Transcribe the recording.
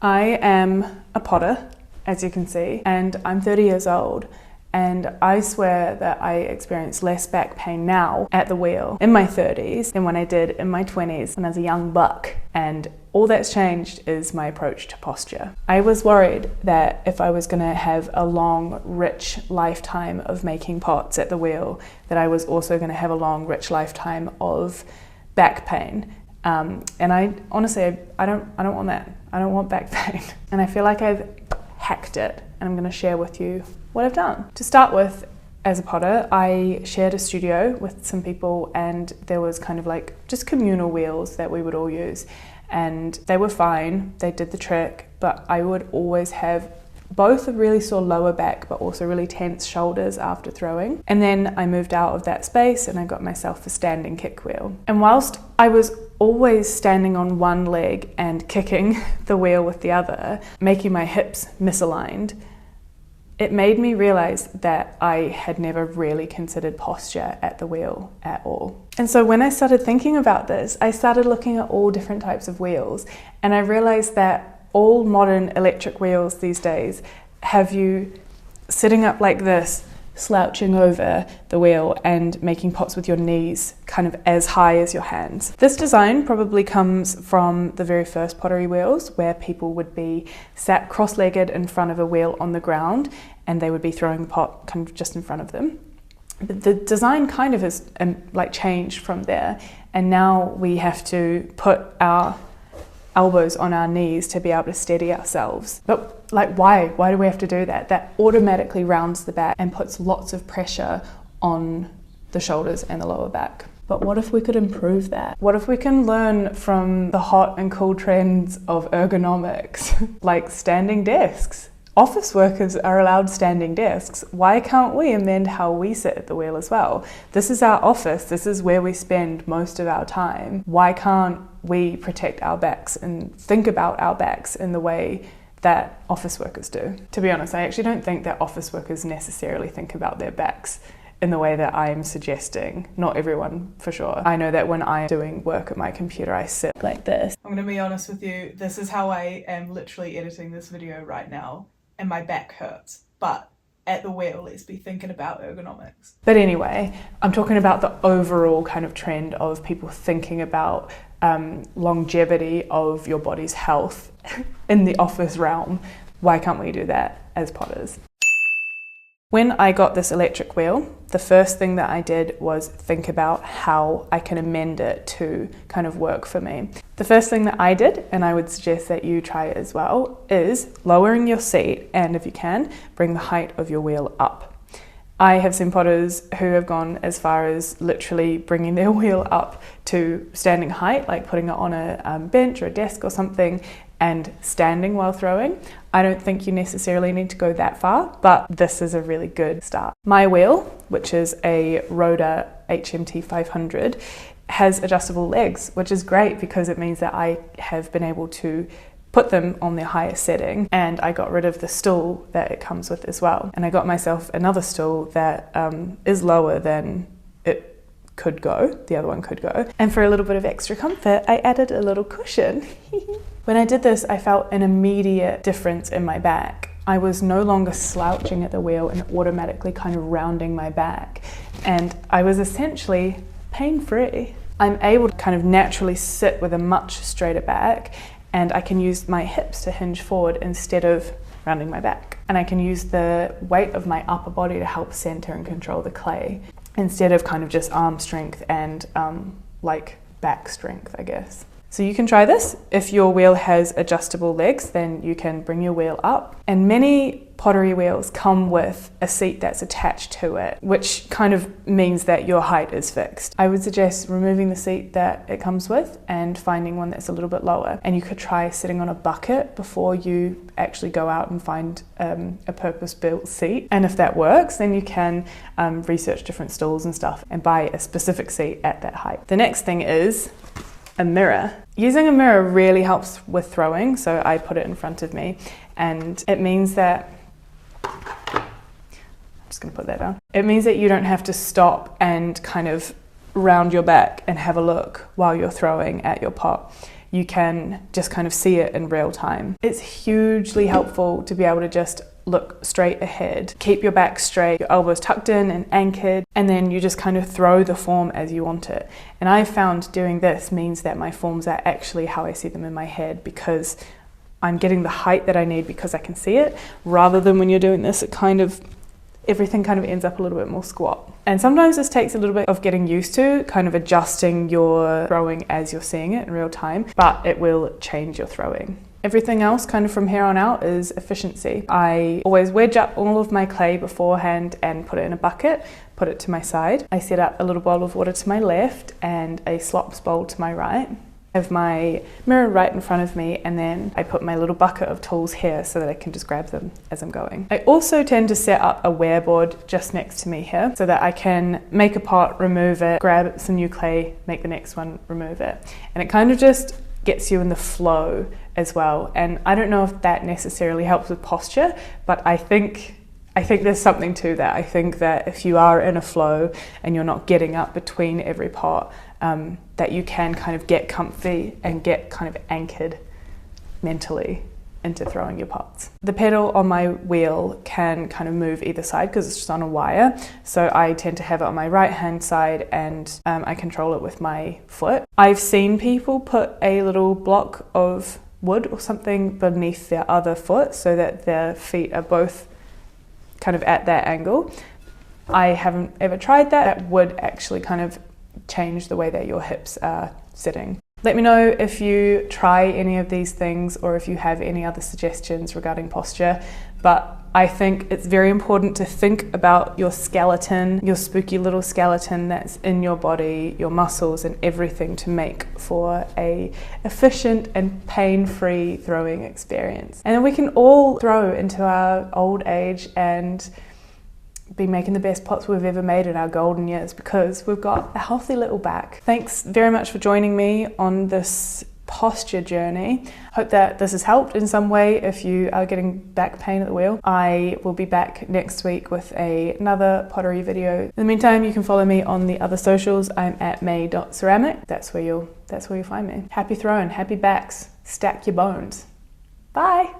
I am a potter, as you can see, and I'm 30 years old. And I swear that I experience less back pain now at the wheel in my 30s than when I did in my 20s when I was a young buck. And all that's changed is my approach to posture. I was worried that if I was going to have a long, rich lifetime of making pots at the wheel, that I was also going to have a long, rich lifetime of back pain. And I honestly, I don't want that. I don't want back pain. And I feel like I've hacked it, and I'm going to share with you what I've done. To start with, as a potter, I shared a studio with some people, and there was kind of like just communal wheels that we would all use, and they were fine, they did the trick, but I would always have both a really sore lower back but also really tense shoulders after throwing. And then I moved out of that space and I got myself a standing kick wheel. And whilst I was always standing on one leg and kicking the wheel with the other, making my hips misaligned, it made me realize that I had never really considered posture at the wheel at all. And so when I started thinking about this, I started looking at all different types of wheels, and I realized that all modern electric wheels these days have you sitting up like this, slouching over the wheel and making pots with your knees kind of as high as your hands. This design probably comes from the very first pottery wheels, where people would be sat cross-legged in front of a wheel on the ground and they would be throwing the pot kind of just in front of them. But the design kind of has like changed from there, and now we have to put our elbows on our knees to be able to steady ourselves. But like, why do we have to do that? That automatically rounds the back and puts lots of pressure on the shoulders and the lower back. But what if we could improve that? What if we can learn from the hot and cool trends of ergonomics, like standing desks? Office workers are allowed standing desks. Why can't we amend how we sit at the wheel as well? This is our office. This is where we spend most of our time. Why can't we protect our backs and think about our backs in the way that office workers do? To be honest, I actually don't think that office workers necessarily think about their backs in the way that I'm suggesting. Not everyone, for sure. I know that when I'm doing work at my computer, I sit like this. I'm gonna be honest with you, this is how I am literally editing this video right now, and my back hurts. But at the wheel, let's be thinking about ergonomics. But anyway, I'm talking about the overall kind of trend of people thinking about longevity of your body's health in the office realm. Why can't we do that as potters? When I got this electric wheel, the first thing that I did was think about how I can amend it to kind of work for me. The first thing that I did, and I would suggest that you try it as well, is lowering your seat, and if you can, bring the height of your wheel up. I have seen potters who have gone as far as literally bringing their wheel up to standing height, like putting it on a bench or a desk or something, and standing while throwing. I don't think you necessarily need to go that far, but this is a really good start. My wheel, which is a Roda HMT 500, has adjustable legs, which is great because it means that I have been able to put them on their highest setting, and I got rid of the stool that it comes with as well. And I got myself another stool that is lower than it could go, the other one could go. And for a little bit of extra comfort, I added a little cushion. When I did this, I felt an immediate difference in my back. I was no longer slouching at the wheel and automatically kind of rounding my back. And I was essentially pain-free. I'm able to kind of naturally sit with a much straighter back, and I can use my hips to hinge forward instead of rounding my back. And I can use the weight of my upper body to help center and control the clay, instead of kind of just arm strength and like back strength, I guess. So you can try this. If your wheel has adjustable legs, then you can bring your wheel up. And many pottery wheels come with a seat that's attached to it, which kind of means that your height is fixed. I would suggest removing the seat that it comes with and finding one that's a little bit lower. And you could try sitting on a bucket before you actually go out and find a purpose-built seat. And if that works, then you can research different stools and stuff and buy a specific seat at that height. The next thing is a mirror. Using a mirror really helps with throwing, so I put it in front of me, and it means that, I'm just gonna put that down. It means that you don't have to stop and kind of round your back and have a look while you're throwing at your pot. you can just kind of see it in real time. It's hugely helpful to be able to just look straight ahead, keep your back straight, your elbows tucked in and anchored, and then you just kind of throw the form as you want it. And I found doing this means that my forms are actually how I see them in my head, because I'm getting the height that I need because I can see it, rather than when you're doing this, everything kind of ends up a little bit more squat. And sometimes this takes a little bit of getting used to, kind of adjusting your throwing as you're seeing it in real time, but it will change your throwing. Everything else kind of from here on out is efficiency. I always wedge up all of my clay beforehand and put it in a bucket, put it to my side. I set up a little bowl of water to my left and a slops bowl to my right. I have my mirror right in front of me, and then I put my little bucket of tools here so that I can just grab them as I'm going. I also tend to set up a wear board just next to me here so that I can make a pot, remove it, grab some new clay, make the next one, remove it. And it kind of just gets you in the flow as well. And I don't know if that necessarily helps with posture, but I think there's something to that. I think that if you are in a flow and you're not getting up between every pot, that you can kind of get comfy and get kind of anchored mentally into throwing your pots. The pedal on my wheel can kind of move either side because it's just on a wire. So I tend to have it on my right hand side, and I control it with my foot. I've seen people put a little block of wood or something beneath their other foot so that their feet are both kind of at that angle. I haven't ever tried that. That would actually kind of change the way that your hips are sitting. Let me know if you try any of these things or if you have any other suggestions regarding posture. But I think it's very important to think about your skeleton, your spooky little skeleton that's in your body, your muscles and everything, to make for a efficient and pain-free throwing experience. And then we can all throw into our old age and be making the best pots we've ever made in our golden years, because we've got a healthy little back. Thanks very much for joining me on this posture journey. Hope that this has helped in some way if you are getting back pain at the wheel. I will be back next week with another pottery video. In the meantime, you can follow me on the other socials. I'm at Mae.ceramic. That's where you'll find me. Happy throwing, happy backs, stack your bones. Bye.